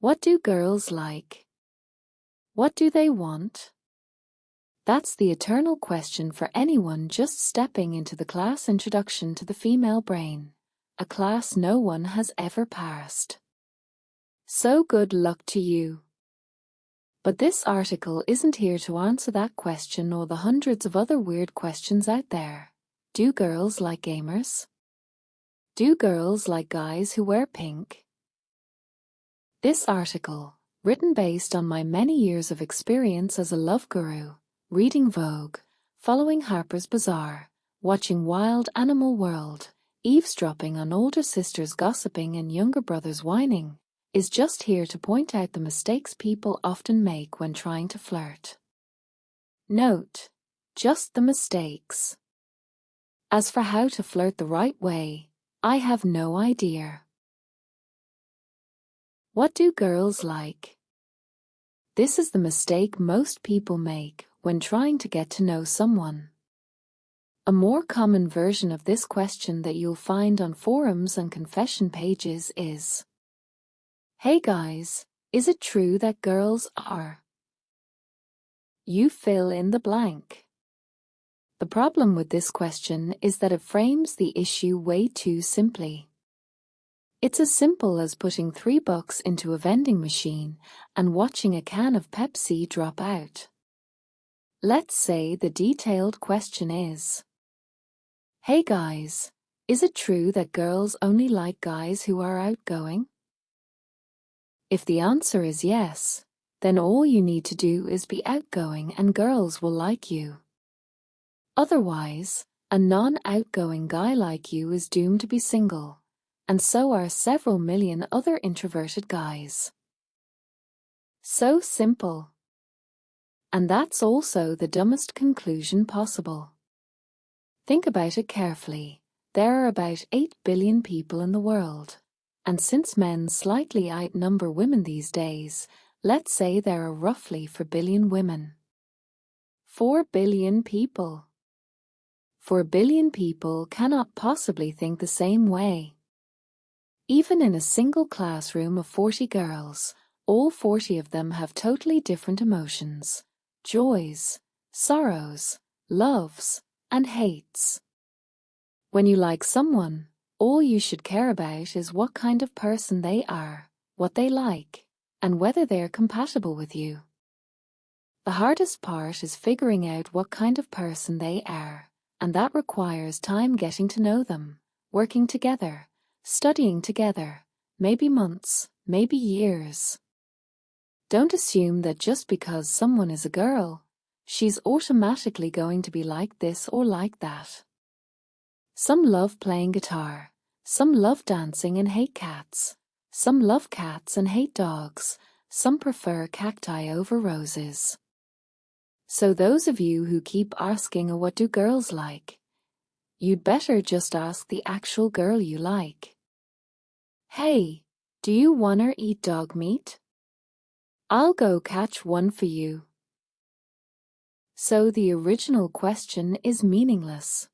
What do girls like? What do they want? That's the eternal question for anyone just stepping into the class Introduction to the Female Brain, a class no one has ever passed. So good luck to you. But this article isn't here to answer that question or the hundreds of other weird questions out there. Do girls like gamers? Do girls like guys who wear pink? This article, written based on my many years of experience as a love guru, reading Vogue, following Harper's Bazaar, watching Wild Animal World, eavesdropping on older sisters gossiping and younger brothers whining, is just here to point out the mistakes people often make when trying to flirt. Note, just the mistakes. As for how to flirt the right way, I have no idea. What do girls like? This is the mistake most people make when trying to get to know someone. A more common version of this question that you'll find on forums and confession pages is, "Hey guys, is it true that girls are?" You fill in the blank. The problem with this question is that it frames the issue way too simply. It's as simple as putting $3 into a vending machine and watching a can of Pepsi drop out. Let's say the detailed question is, "Hey guys, is it true that girls only like guys who are outgoing?" If the answer is yes, then all you need to do is be outgoing and girls will like you. Otherwise, a non-outgoing guy like you is doomed to be single, and so are several million other introverted guys. So simple. And that's also the dumbest conclusion possible. Think about it carefully. There are about 8 billion people in the world, and since men slightly outnumber women these days, let's say there are roughly 4 billion women. 4 billion people. 4 billion people cannot possibly think the same way. Even in a single classroom of 40 girls, all 40 of them have totally different emotions, joys, sorrows, loves, and hates. When you like someone, all you should care about is what kind of person they are, what they like, and whether they are compatible with you. The hardest part is figuring out what kind of person they are, and that requires time getting to know them, working together, studying together, maybe months, maybe years. Don't assume that just because someone is a girl, she's automatically going to be like this or like that. Some love playing guitar, some love dancing and hate cats, some love cats and hate dogs, some prefer cacti over roses. So those of you who keep asking, "What do girls like?" you'd better just ask the actual girl you like. "Hey, do you wanna eat dog meat? I'll go catch one for you." So the original question is meaningless.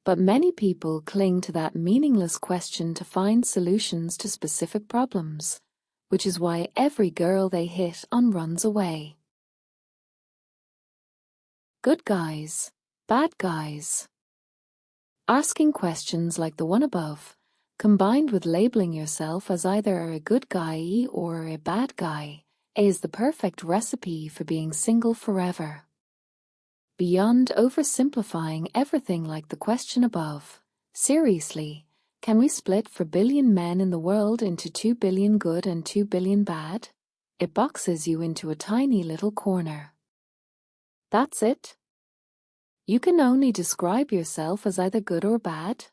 But many people cling to that meaningless question to find solutions to specific problems, which is why every girl they hit on runs away. Good guys, bad guys. Asking questions like the one above, combined with labeling yourself as either a good guy or a bad guy, is the perfect recipe for being single forever. Beyond oversimplifying everything like the question above, seriously, can we split 4 billion men in the world into 2 billion good and 2 billion bad? It boxes you into a tiny little corner. That's it. You can only describe yourself as either good or bad.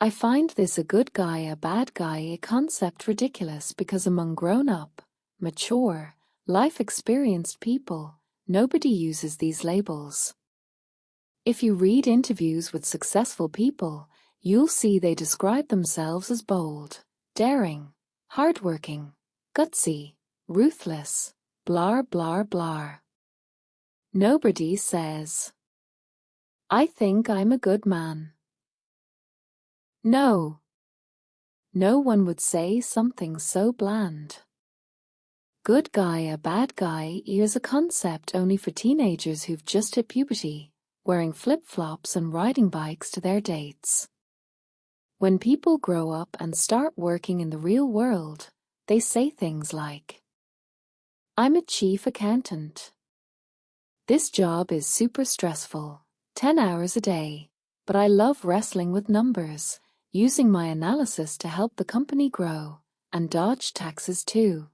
I find this "a good guy, a bad guy" a concept ridiculous because among grown-up, mature, life-experienced people, nobody uses these labels. If you read interviews with successful people, you'll see they describe themselves as bold, daring, hardworking, gutsy, ruthless, blah blah blah. Nobody says, "I think I'm a good man." No. No one would say something so bland. Good guy, a bad guy is a concept only for teenagers who've just hit puberty, wearing flip-flops and riding bikes to their dates. When people grow up and start working in the real world, they say things like, "I'm a chief accountant. This job is super stressful, 10 hours a day, but I love wrestling with numbers, using my analysis to help the company grow, and dodge taxes too.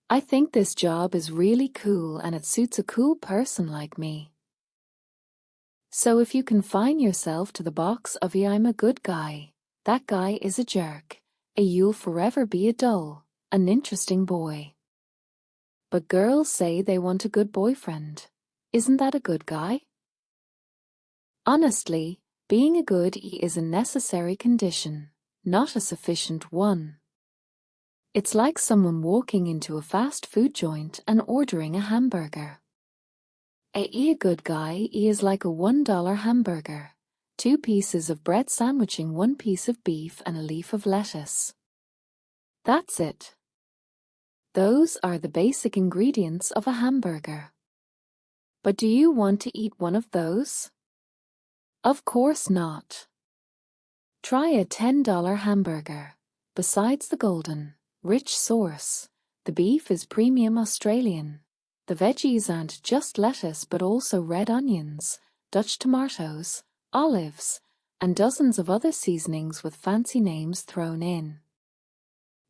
I think this job is really cool and it suits a cool person like me." So if you confine yourself to the box of "I'm a good guy, that guy is a jerk," you'll forever be a dull, uninteresting boy. But girls say they want a good boyfriend. Isn't that a good guy? Honestly, being a good is a necessary condition, not a sufficient one. It's like someone walking into a fast food joint and ordering a hamburger. A good guy is like a $1 hamburger, 2 pieces of bread sandwiching 1 piece of beef and a leaf of lettuce. That's it. Those are the basic ingredients of a hamburger. But do you want to eat one of those? Of course not. Try a $10 hamburger. Besides the golden, rich sauce, the beef is premium Australian. The veggies aren't just lettuce but also red onions, Dutch tomatoes, olives, and dozens of other seasonings with fancy names thrown in.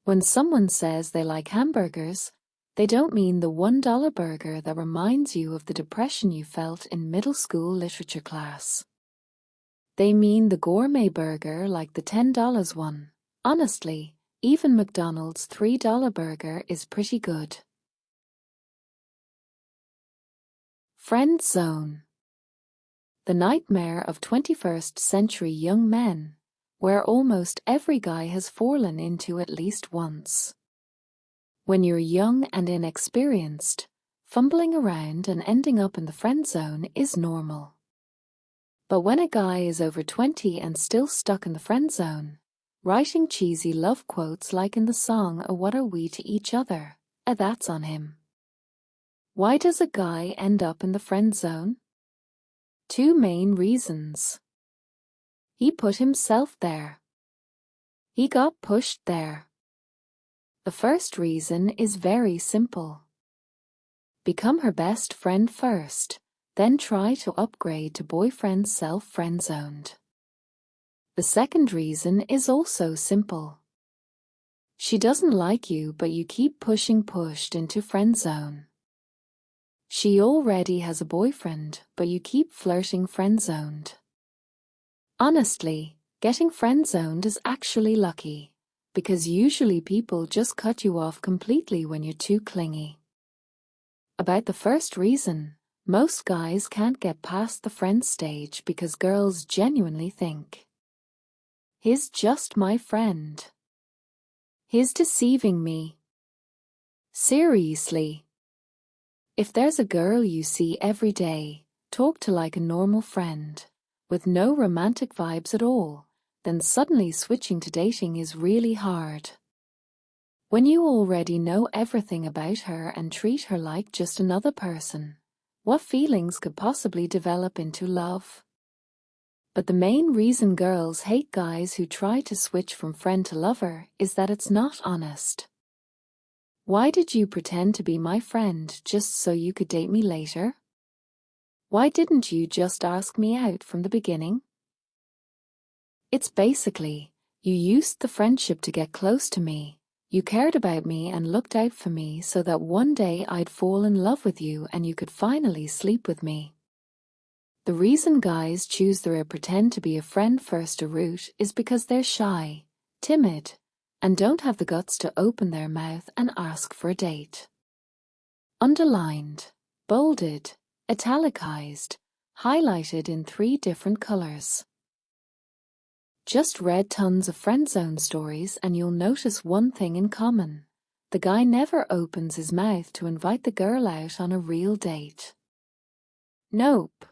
When someone says they like hamburgers, they don't mean the $1 burger that reminds you of the depression you felt in middle school literature class. They mean the gourmet burger like the $10 one. Honestly, even McDonald's $3 burger is pretty good. Friendzone. The nightmare of 21st century young men, where almost every guy has fallen into at least once. When you're young and inexperienced, fumbling around and ending up in the friend zone is normal. But when a guy is over 20 and still stuck in the friend zone, writing cheesy love quotes like in the song "What Are We to Each Other?" That's on him. Why does a guy end up in the friend zone? 2 main reasons. He put himself there. He got pushed there. The first reason is very simple. Become her best friend first, then try to upgrade to boyfriend self-friend-zoned. The second reason is also simple. She doesn't like you but you keep pushed into friend zone. She already has a boyfriend but you keep flirting friend-zoned. Honestly, getting friend-zoned is actually lucky, because usually people just cut you off completely when you're too clingy. About the first reason, most guys can't get past the friend stage because girls genuinely think, "He's just my friend. He's deceiving me." Seriously. If there's a girl you see every day, talk to like a normal friend, with no romantic vibes at all, then suddenly switching to dating is really hard. When you already know everything about her and treat her like just another person, what feelings could possibly develop into love? But the main reason girls hate guys who try to switch from friend to lover is that it's not honest. Why did you pretend to be my friend just so you could date me later? Why didn't you just ask me out from the beginning? It's basically, you used the friendship to get close to me, you cared about me and looked out for me so that one day I'd fall in love with you and you could finally sleep with me. The reason guys choose the pretend to be a friend first route is because they're shy, timid, and don't have the guts to open their mouth and ask for a date. Underlined, bolded, italicized, highlighted in 3 different colors. Just read tons of friendzone stories and you'll notice one thing in common. The guy never opens his mouth to invite the girl out on a real date. Nope.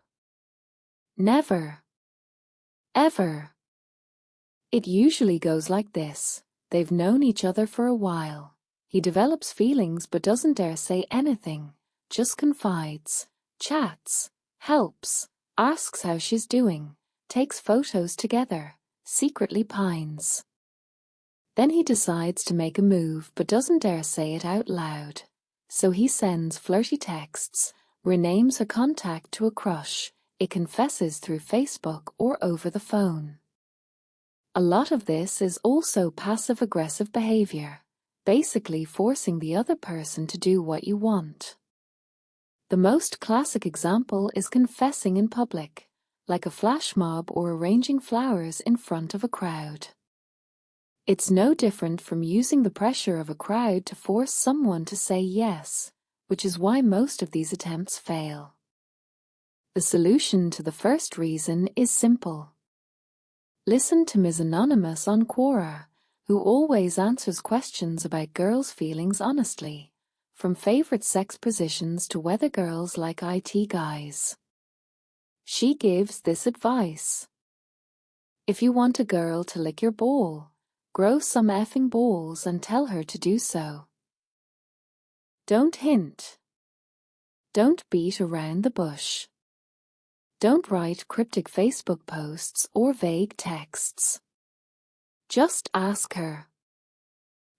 Never. Ever. It usually goes like this. They've known each other for a while. He develops feelings but doesn't dare say anything, just confides, chats, helps, asks how she's doing, takes photos together, secretly pines. Then he decides to make a move but doesn't dare say it out loud. So he sends flirty texts, renames her contact to a crush, it confesses through Facebook or over the phone. A lot of this is also passive-aggressive behavior, basically forcing the other person to do what you want. The most classic example is confessing in public, like a flash mob or arranging flowers in front of a crowd. It's no different from using the pressure of a crowd to force someone to say yes, which is why most of these attempts fail. The solution to the first reason is simple. Listen to Ms. Anonymous on Quora, who always answers questions about girls' feelings honestly, from favorite sex positions to whether girls like IT guys. She gives this advice. If you want a girl to lick your ball, grow some effing balls and tell her to do so. Don't hint. Don't beat around the bush. Don't write cryptic Facebook posts or vague texts. Just ask her.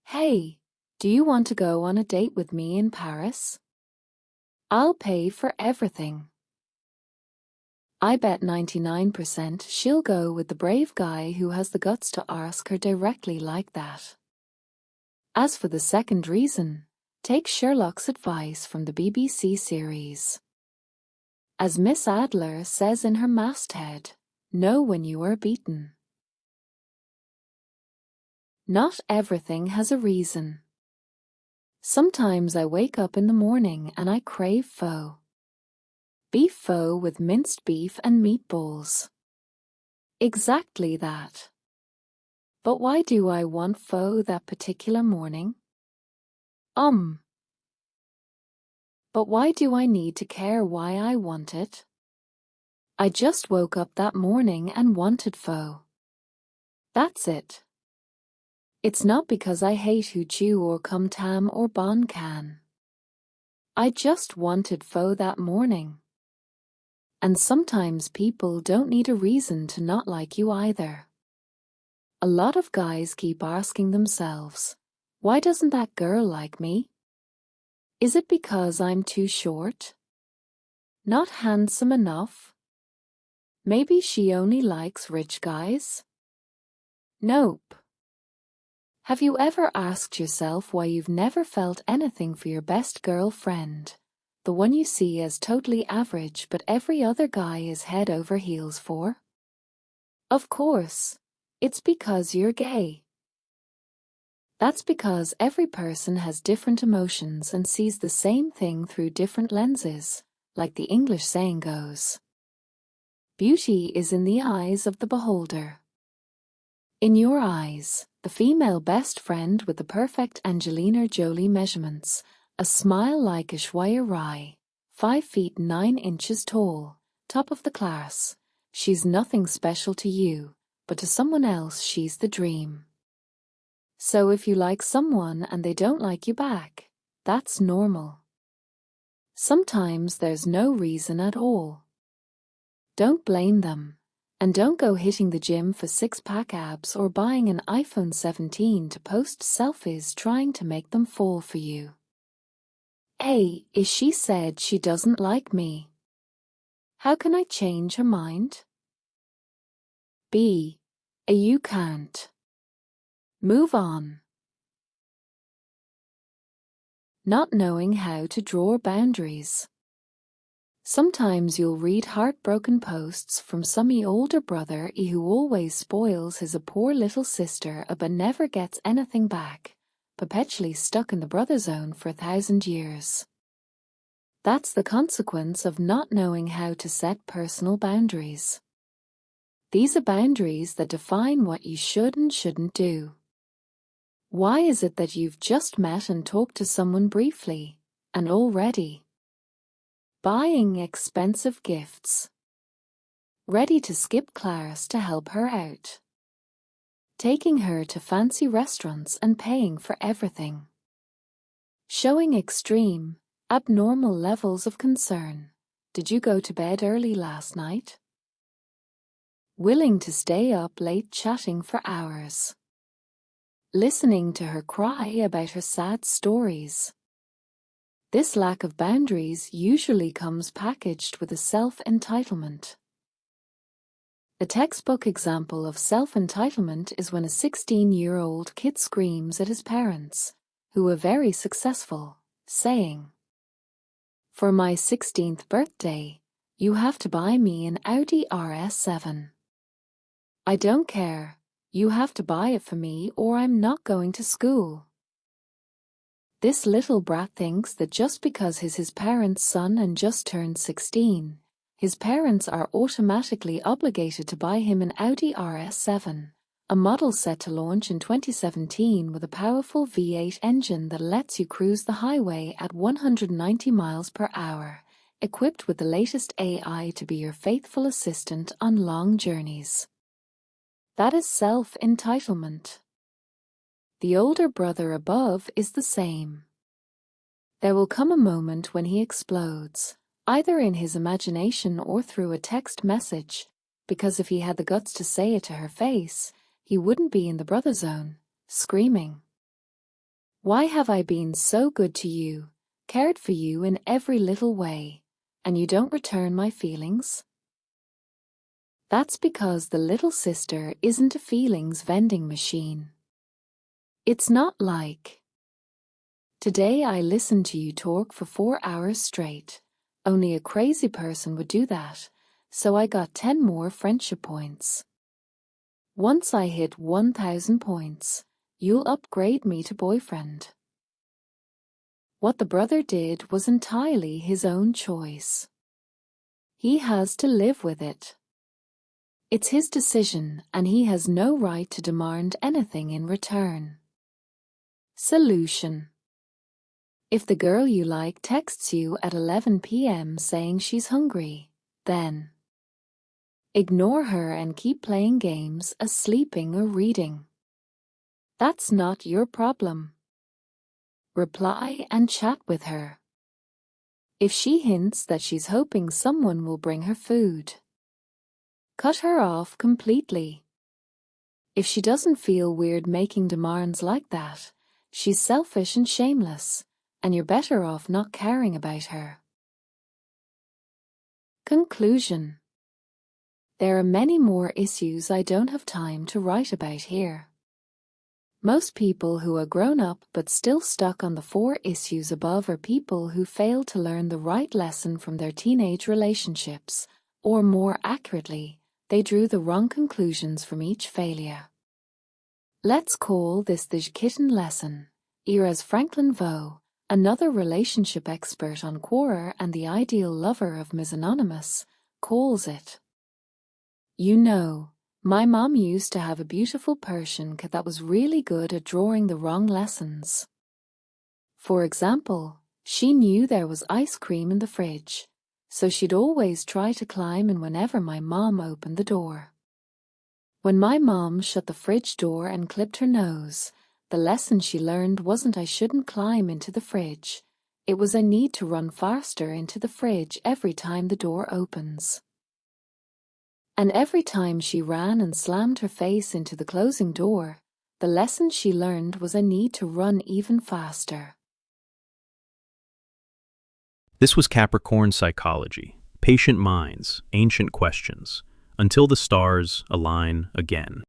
Hey, do you want to go on a date with me in Paris? I'll pay for everything. I bet 99% she'll go with the brave guy who has the guts to ask her directly like that. As for the second reason, take Sherlock's advice from the BBC series. As Miss Adler says in her masthead, know when you are beaten. Not everything has a reason. Sometimes I wake up in the morning and I crave pho. Beef pho with minced beef and meatballs. Exactly that. But why do I want pho that particular morning? But why do I need to care why I want it? I just woke up that morning and wanted pho. That's it. It's not because I hate huchu or kum tam or bon can. I just wanted pho that morning. And sometimes people don't need a reason to not like you either. A lot of guys keep asking themselves, why doesn't that girl like me? Is it because I'm too short? Not handsome enough? Maybe she only likes rich guys? Nope. Have you ever asked yourself why you've never felt anything for your best girlfriend, the one you see as totally average but every other guy is head over heels for? Of course, it's because you're gay. That's because every person has different emotions and sees the same thing through different lenses, like the English saying goes. Beauty is in the eyes of the beholder. In your eyes, the female best friend with the perfect Angelina Jolie measurements, a smile like Aishwarya Rai, 5 feet 9 inches tall, top of the class, she's nothing special to you, but to someone else she's the dream. So if you like someone and they don't like you back, that's normal. Sometimes there's no reason at all. Don't blame them. And don't go hitting the gym for six-pack abs or buying an iPhone 17 to post selfies trying to make them fall for you. A. Is she said she doesn't like me? How can I change her mind? B. You can't. Move on. Not knowing how to draw boundaries. Sometimes you'll read heartbroken posts from some older brother who always spoils his poor little sister but never gets anything back, perpetually stuck in the brother zone for 1,000 years. That's the consequence of not knowing how to set personal boundaries. These are boundaries that define what you should and shouldn't do. Why is it that you've just met and talked to someone briefly, and already buying expensive gifts, ready to skip class to help her out, taking her to fancy restaurants and paying for everything. Showing extreme, abnormal levels of concern. Did you go to bed early last night? Willing to stay up late chatting for hours. Listening to her cry about her sad stories. This lack of boundaries usually comes packaged with a self-entitlement. A textbook example of self-entitlement is when a 16-year-old kid screams at his parents, who are very successful, saying, "For my 16th birthday, you have to buy me an Audi RS7. I don't care, you have to buy it for me or I'm not going to school." This little brat thinks that just because he's his parents' son and just turned 16, his parents are automatically obligated to buy him an Audi RS7, a model set to launch in 2017 with a powerful V8 engine that lets you cruise the highway at 190 miles per hour, equipped with the latest AI to be your faithful assistant on long journeys. That is self-entitlement. The older brother above is the same. There will come a moment when he explodes, either in his imagination or through a text message, because if he had the guts to say it to her face, he wouldn't be in the brother zone, screaming, "Why have I been so good to you, cared for you in every little way, and you don't return my feelings?" That's because the little sister isn't a feelings vending machine. It's not like, "Today I listened to you talk for 4 hours straight. Only a crazy person would do that, so I got 10 more friendship points. Once I hit 1,000 points, you'll upgrade me to boyfriend." What the brother did was entirely his own choice. He has to live with it. It's his decision and he has no right to demand anything in return. Solution: if the girl you like texts you at 11 p.m. saying she's hungry, then ignore her and keep playing games as sleeping or reading. That's not your problem. Reply and chat with her. If she hints that she's hoping someone will bring her food, cut her off completely. If she doesn't feel weird making demands like that, she's selfish and shameless, and you're better off not caring about her. Conclusion: there are many more issues I don't have time to write about here. Most people who are grown up but still stuck on the 4 issues above are people who failed to learn the right lesson from their teenage relationships, or more accurately, they drew the wrong conclusions from each failure. Let's call this the Kitten Lesson, or as Franklin Vo, another relationship expert on Quora and the ideal lover of Ms. Anonymous, calls it. You know, my mom used to have a beautiful Persian cat that was really good at drawing the wrong lessons. For example, she knew there was ice cream in the fridge, so she'd always try to climb in whenever my mom opened the door. When my mom shut the fridge door and clipped her nose, the lesson she learned wasn't I shouldn't climb into the fridge, it was I need to run faster into the fridge every time the door opens. And every time she ran and slammed her face into the closing door, the lesson she learned was I need to run even faster. This was Capricorn Psychology, patient minds, ancient questions, until the stars align again.